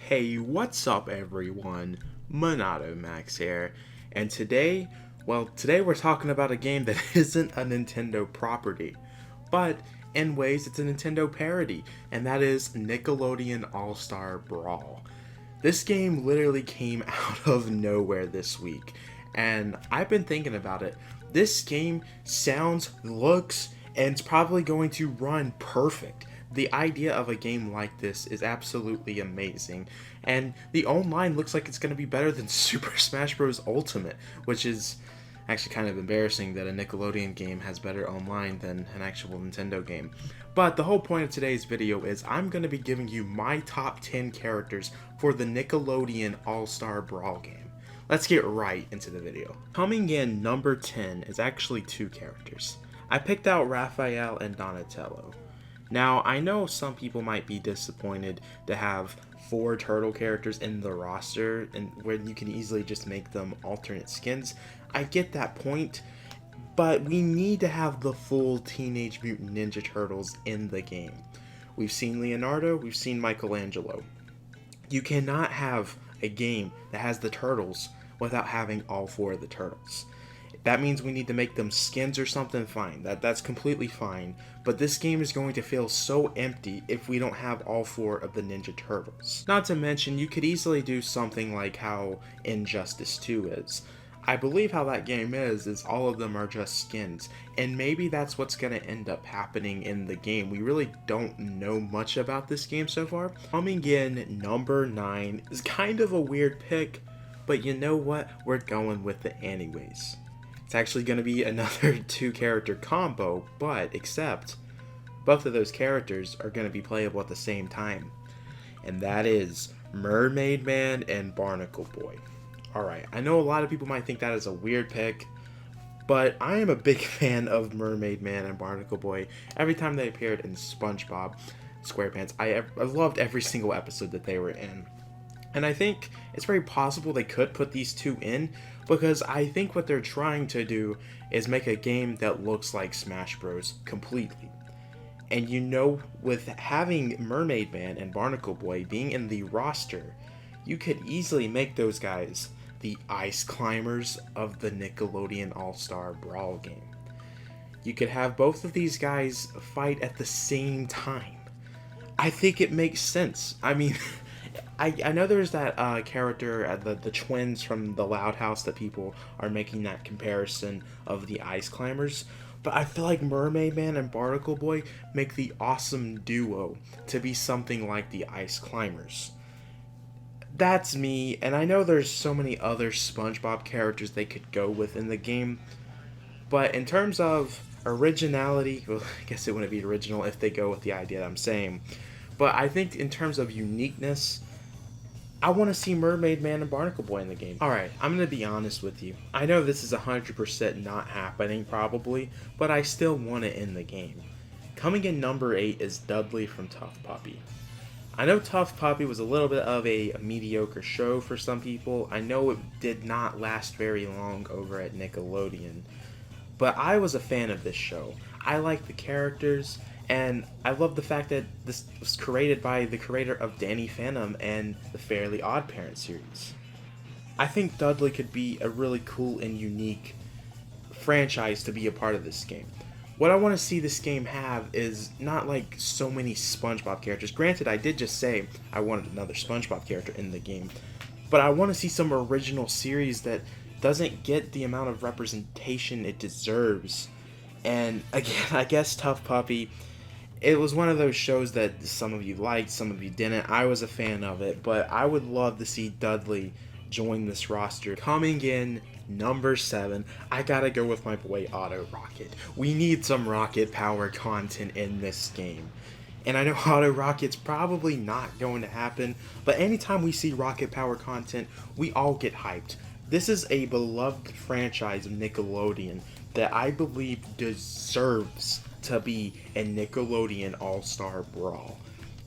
Hey, what's up everyone? MonadoMax here, and today we're talking about a game that isn't a Nintendo property, but in ways it's a Nintendo parody, and that is Nickelodeon All-Star Brawl. This game literally came out of nowhere this week, and I've been thinking about it. This game sounds, looks, and it's probably going to run perfect. The idea of a game like this is absolutely amazing, and the online looks like it's going to be better than Super Smash Bros. Ultimate, which is actually kind of embarrassing that a Nickelodeon game has better online than an actual Nintendo game. But the whole point of today's video is I'm going to be giving you my top 10 characters for the Nickelodeon All-Star Brawl game. Let's get right into the video. Coming in number 10 is actually two characters. I picked out Raphael and Donatello. Now, I know some people might be disappointed to have 4 turtle characters in the roster, and where you can easily just make them alternate skins. I get that point, but we need to have the full Teenage Mutant Ninja Turtles in the game. We've seen Leonardo, we've seen Michelangelo. You cannot have a game that has the turtles without having all 4 of the turtles. That means we need to make them skins or something, fine. That's completely fine. But this game is going to feel so empty if we don't have all 4 of the Ninja Turtles. Not to mention, you could easily do something like how Injustice 2 is. I believe how that game is all of them are just skins. And maybe that's what's going to end up happening in the game. We really don't know much about this game so far. Coming in number 9 is kind of a weird pick, but you know what? We're going with it anyways. It's actually going to be another 2-character combo, but except both of those characters are going to be playable at the same time. And that is Mermaid Man and Barnacle Boy. Alright, I know a lot of people might think that is a weird pick, but I am a big fan of Mermaid Man and Barnacle Boy. Every time they appeared in SpongeBob SquarePants, I loved every single episode that they were in. And I think it's very possible they could put these two in, because I think what they're trying to do is make a game that looks like Smash Bros. Completely. And you know, with having Mermaid Man and Barnacle Boy being in the roster, you could easily make those guys the ice climbers of the Nickelodeon All-Star Brawl game. You could have both of these guys fight at the same time. I think it makes sense. I mean... I know there's that character, the twins from the Loud House, that people are making that comparison of the ice climbers, but I feel like Mermaid Man and Barnacle Boy make the awesome duo to be something like the ice climbers. That's me, and I know there's so many other SpongeBob characters they could go with in the game, but in terms of originality, well, I guess it wouldn't be original if they go with the idea that I'm saying, but I think in terms of uniqueness, I want to see Mermaid Man and Barnacle Boy in the game. Alright, I'm going to be honest with you. I know this is 100% not happening probably, but I still want it in the game. Coming in number 8 is Dudley from Tough Puppy. I know Tough Puppy was a little bit of a mediocre show for some people. I know it did not last very long over at Nickelodeon, but I was a fan of this show. I like the characters, and I love the fact that this was created by the creator of Danny Phantom and the Fairly Odd Parents series. I think Dudley could be a really cool and unique franchise to be a part of this game. What I want to see this game have is not like so many SpongeBob characters. Granted, I did just say I wanted another SpongeBob character in the game, but I want to see some original series that doesn't get the amount of representation it deserves. And again, I guess Tough Puppy, it was one of those shows that some of you liked, some of you didn't. I was a fan of it, but I would love to see Dudley join this roster. Coming in number 7, I gotta go with my boy Auto Rocket. We need some rocket power content in this game. And I know Auto Rocket's probably not going to happen, but anytime we see rocket power content, we all get hyped. This is a beloved franchise of Nickelodeon that I believe deserves to be a Nickelodeon All-Star Brawl.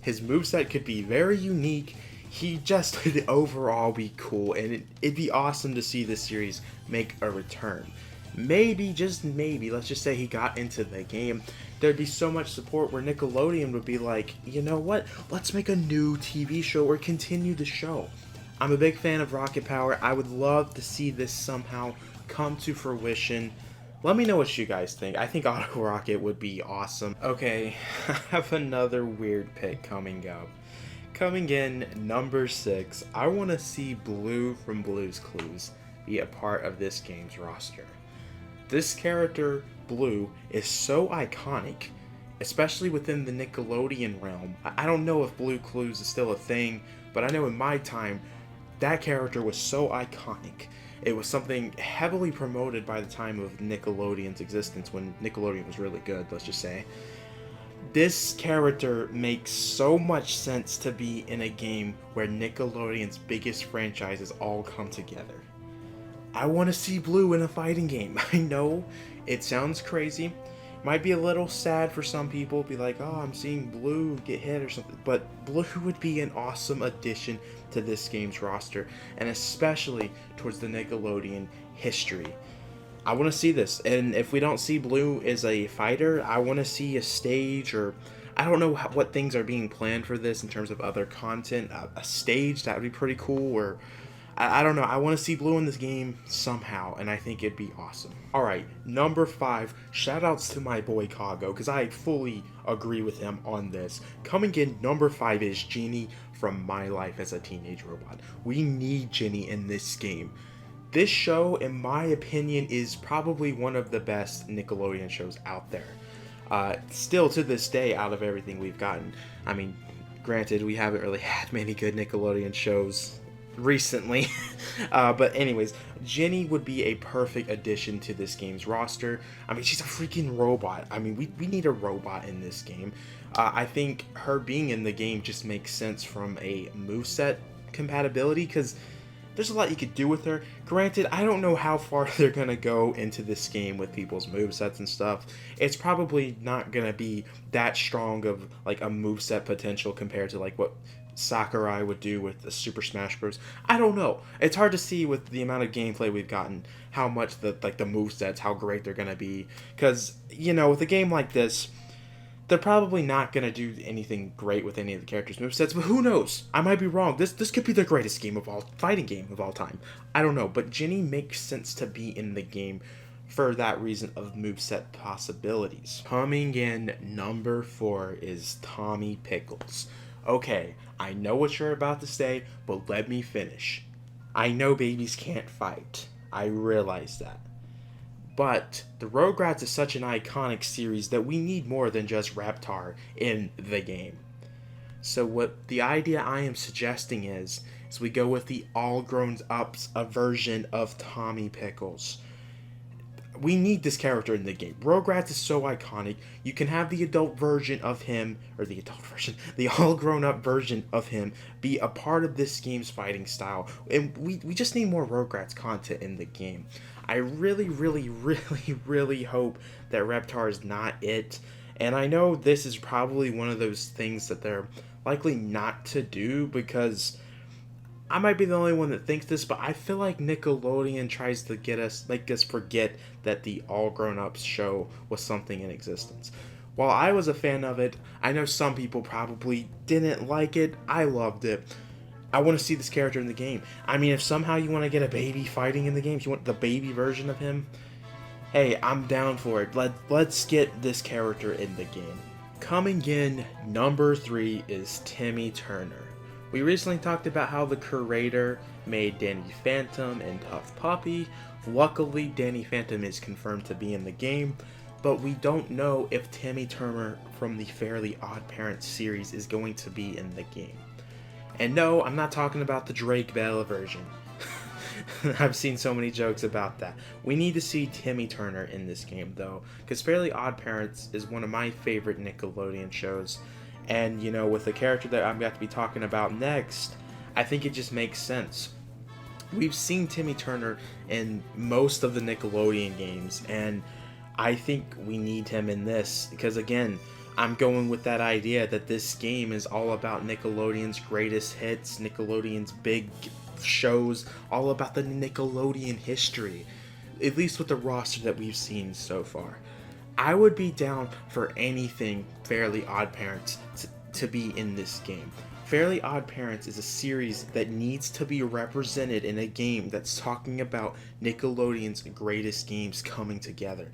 His moveset could be very unique, he just would overall be cool, and it'd be awesome to see this series make a return. Maybe, just maybe, let's just say he got into the game, there'd be so much support where Nickelodeon would be like, you know what, let's make a new TV show or continue the show. I'm a big fan of Rocket Power. I would love to see this somehow come to fruition. Let me know what you guys think. I think Auto Rocket would be awesome. Okay, I have another weird pick coming up. Coming in number 6, I want to see Blue from Blue's Clues be a part of this game's roster. This character, Blue, is so iconic, especially within the Nickelodeon realm. I don't know if Blue Clues is still a thing, but I know in my time, that character was so iconic. It was something heavily promoted by the time of Nickelodeon's existence, when Nickelodeon was really good, let's just say. This character makes so much sense to be in a game where Nickelodeon's biggest franchises all come together. I want to see Blue in a fighting game. I know it sounds crazy. Might be a little sad for some people, be like, oh, I'm seeing Blue get hit or something. But Blue would be an awesome addition to this game's roster, and especially towards the Nickelodeon history. I want to see this, and if we don't see Blue as a fighter, I want to see a stage, or I don't know what things are being planned for this in terms of other content. A stage, that would be pretty cool, or I don't know. I want to see Blue in this game somehow, and I think it'd be awesome. Alright, number 5, shoutouts to my boy Kago, because I fully agree with him on this. Coming in number 5 is Genie from My Life as a Teenage Robot. We need Genie in this game. This show, in my opinion, is probably one of the best Nickelodeon shows out there. Still to this day, out of everything we've gotten. I mean, granted, we haven't really had many good Nickelodeon shows recently. But anyways, Genie would be a perfect addition to this game's roster. I mean, she's a freaking robot. I mean, we need a robot in this game. I think her being in the game just makes sense from a moveset compatibility, because there's a lot you could do with her. Granted, I don't know how far they're going to go into this game with people's movesets and stuff. It's probably not going to be that strong of like a moveset potential compared to like what Sakurai would do with the Super Smash Bros. I don't know. It's hard to see with the amount of gameplay we've gotten how much the movesets, how great they're going to be. Because, you know, with a game like this, they're probably not going to do anything great with any of the characters' movesets, but who knows? I might be wrong. This could be the greatest fighting game of all time. I don't know, but Genie makes sense to be in the game for that reason of moveset possibilities. Coming in number 4 is Tommy Pickles. Okay, I know what you're about to say, but let me finish. I know babies can't fight. I realize that. But the Rugrats is such an iconic series that we need more than just Reptar in the game. So what the idea I am suggesting is we go with the all-grown-ups version of Tommy Pickles. We need this character in the game. Rugrats is so iconic. You can have the adult version of him, or the all-grown-up version of him, be a part of this game's fighting style. And we just need more Rugrats content in the game. I really, really, really, really hope that Reptar is not it. And I know this is probably one of those things that they're likely not to do, because I might be the only one that thinks this, but I feel like Nickelodeon tries to make us forget that the All Grown Ups show was something in existence. While I was a fan of it, I know some people probably didn't like it. I loved it. I want to see this character in the game. I mean, if somehow you want to get a baby fighting in the game, if you want the baby version of him, hey, I'm down for it. Let's get this character in the game. Coming in number 3 is Timmy Turner. We recently talked about how the creator made Danny Phantom and Tough Puppy. Luckily, Danny Phantom is confirmed to be in the game, but we don't know if Timmy Turner from the Fairly Odd Parents series is going to be in the game. And no, I'm not talking about the Drake Bell version. I've seen so many jokes about that. We need to see Timmy Turner in this game, though, because Fairly Odd Parents is one of my favorite Nickelodeon shows. And, you know, with the character that I'm going to be talking about next, I think it just makes sense. We've seen Timmy Turner in most of the Nickelodeon games, and I think we need him in this, because, again, I'm going with that idea that this game is all about Nickelodeon's greatest hits, Nickelodeon's big shows, all about the Nickelodeon history, at least with the roster that we've seen so far. I would be down for anything Fairly Odd Parents to be in this game. Fairly Odd Parents is a series that needs to be represented in a game that's talking about Nickelodeon's greatest games coming together.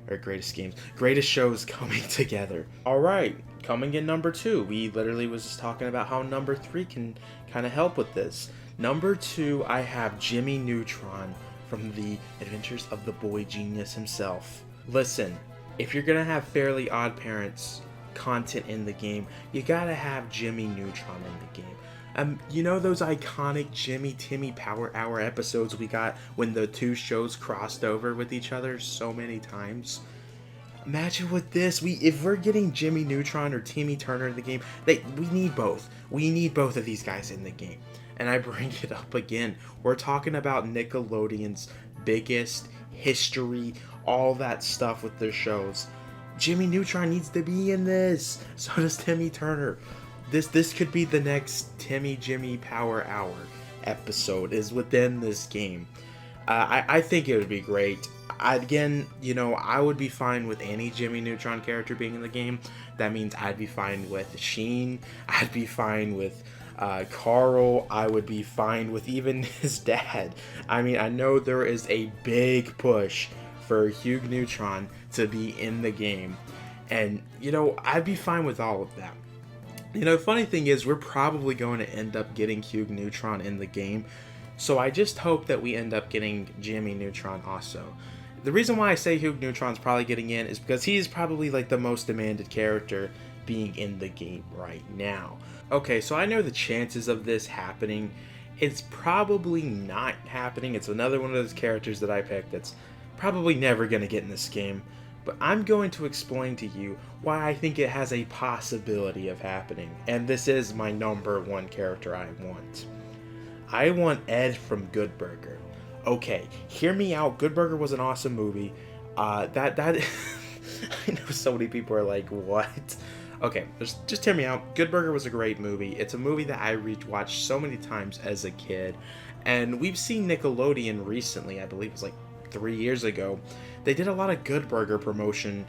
Or greatest shows coming together. Alright, coming in number 2. We literally was just talking about how number 3 can kind of help with this. Number 2, I have Jimmy Neutron from the Adventures of the Boy Genius himself. Listen, if you're gonna have Fairly Odd Parents content in the game, you gotta have Jimmy Neutron in the game. You know those iconic Jimmy Timmy Power Hour episodes we got when the two shows crossed over with each other so many times? Imagine with this, if we're getting Jimmy Neutron or Timmy Turner in the game, we need both. We need both of these guys in the game. And I bring it up again. We're talking about Nickelodeon's biggest history, all that stuff with their shows. Jimmy Neutron needs to be in this. So does Timmy Turner. This could be the next Timmy Jimmy Power Hour episode is within this game. I think it would be great. Again, you know, I would be fine with any Jimmy Neutron character being in the game. That means I'd be fine with Sheen. I'd be fine with Carl. I would be fine with even his dad. I mean, I know there is a big push for Hugh Neutron to be in the game. And, you know, I'd be fine with all of that. You know, funny thing is, we're probably going to end up getting Hugh Neutron in the game. So I just hope that we end up getting Jimmy Neutron also. The reason why I say Hugh Neutron's probably getting in is because he's probably like the most demanded character being in the game right now. Okay, so I know the chances of this happening, it's probably not happening. It's another one of those characters that I picked that's probably never going to get in this game. But I'm going to explain to you why I think it has a possibility of happening. And this is my number 1 character I want. I want Ed from Good Burger. Okay, hear me out. Good Burger was an awesome movie. I know so many people are like, what? Okay, just hear me out. Good Burger was a great movie. It's a movie that I rewatched so many times as a kid. And we've seen Nickelodeon recently, I believe it was like 3 years ago. They did a lot of Good Burger promotion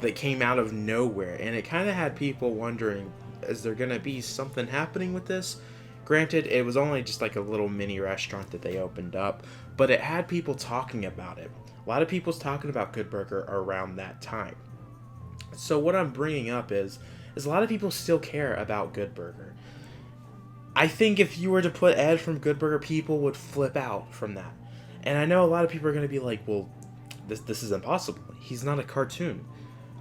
that came out of nowhere. And it kind of had people wondering, is there going to be something happening with this? Granted, it was only just like a little mini restaurant that they opened up, but it had people talking about it. A lot of people's talking about Good Burger around that time. So what I'm bringing up is a lot of people still care about Good Burger. I think if you were to put Ed from Good Burger, people would flip out from that. And I know a lot of people are going to be like, well, this is impossible. He's not a cartoon.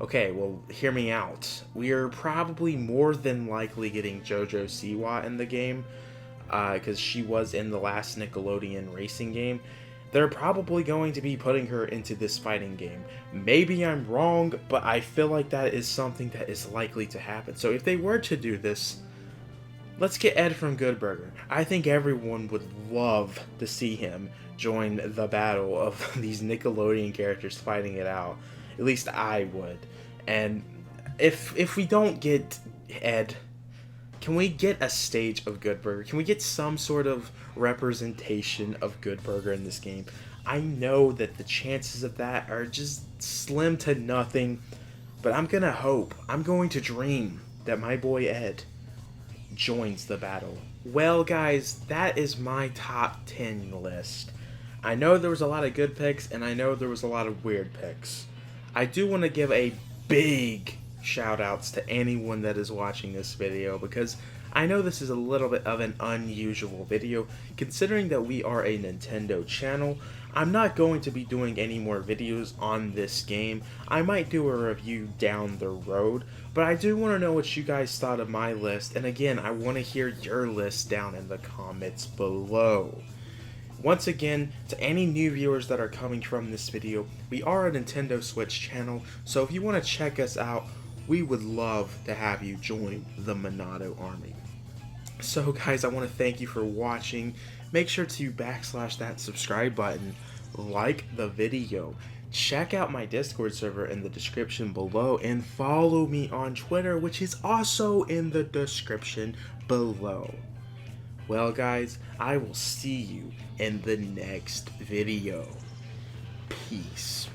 Okay, well, hear me out. We are probably more than likely getting JoJo Siwa in the game, because she was in the last Nickelodeon racing game. They're probably going to be putting her into this fighting game. Maybe I'm wrong, but I feel like that is something that is likely to happen. So if they were to do this, let's get Ed from Good Burger. I think everyone would love to see him join the battle of these Nickelodeon characters fighting it out. At least I would. And if we don't get Ed, can we get a stage of Good Burger? Can we get some sort of representation of Good Burger in this game? I know that the chances of that are just slim to nothing, but I'm gonna hope, I'm going to dream that my boy Ed joins the battle. Well, guys, that is my top 10 list. I know there was a lot of good picks, and I know there was a lot of weird picks. I do want to give a big shout outs to anyone that is watching this video, because I know this is a little bit of an unusual video considering that we are a Nintendo channel. I'm not going to be doing any more videos on this game. I might do a review down the road, but I do want to know what you guys thought of my list, and again, I want to hear your list down in the comments below. Once again, to any new viewers that are coming from this video, we are a Nintendo Switch channel, so if you want to check us out, we would love to have you join the Monado Army. So guys, I want to thank you for watching. Make sure to backslash that subscribe button, like the video, check out my Discord server in the description below, and follow me on Twitter, which is also in the description below. Well guys, I will see you in the next video. Peace.